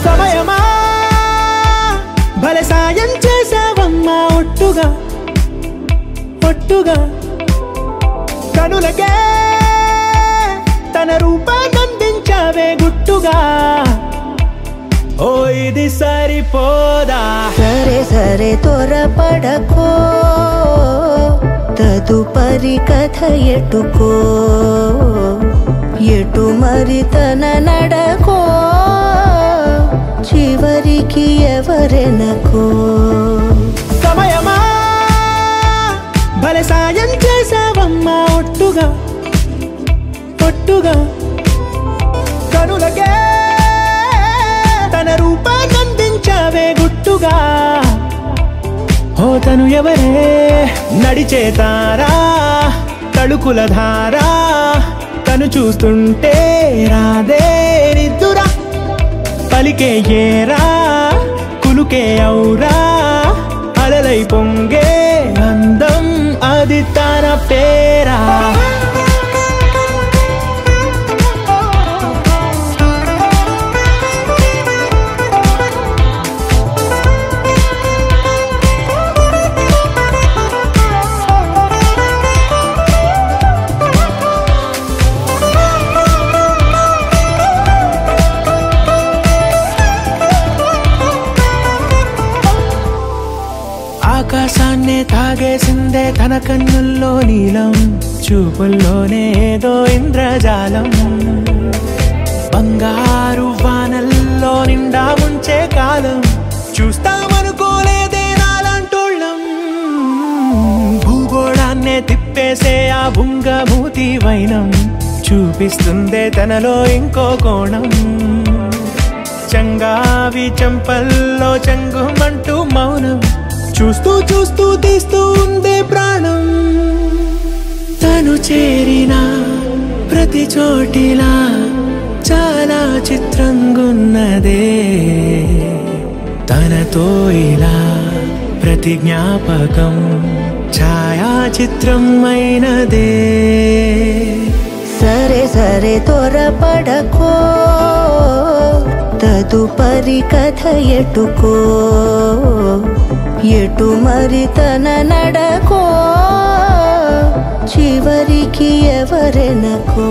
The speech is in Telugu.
సమయమా భలే సాయం చేసావమ్మా ఒట్టుగా ఒట్టుగా కనులకే తన రూపాన్నందించావే గుట్టుగా ఓ ఇది సరిపోదా సరే సరే త్వరపడకో తదుపరి కథ ఎటుకో ఎటు మరి తన నడకో చివరికి ఎవరెనకో సమయమా భలే సాయం చేసావమ్మా ఒట్టుగా ఒట్టుగా కనులకే తన రూపాన్నందించావే గుట్టుగా ఓ తను ఎవరే నడిచే తారా తళుకుల ధారా తను చూస్తుంటే రాదే నిద్దురా పలికే ఏరా కులుకే ఔరా అలలై పొంగే అందం అది తన పేరా ఆకాశాన్నే తాగేసిందే తన కన్నుల్లో నీలం చూపుల్లోనే ఏదో ఇంద్రజాలం బంగారు వానల్లో నిండా ముంచే కాలం చూస్తామనుకోలేదే నాలాంటోళ్ళం భూగోళాన్నే తిప్పేసే ఆ బుంగమూతి వైనం చూపిస్తుందే తనలో ఇంకో కోణం చంగావి చంపల్లో చంగుమంటూ మౌనం చూస్తూ చూస్తూ తీస్తూ ఉందే ప్రాణం తను చేరిన ప్రతి చోటిలా చాలా చిత్రంగున్నదే తనతో ఇలా ప్రతి జ్ఞాపకం ఛాయాచిత్రం అయినదే సరే సరే త్వరపడకో తదుపరి కథ ఎటుకో ఎటు మరి తన నడకో చివరికి ఎవరెనకో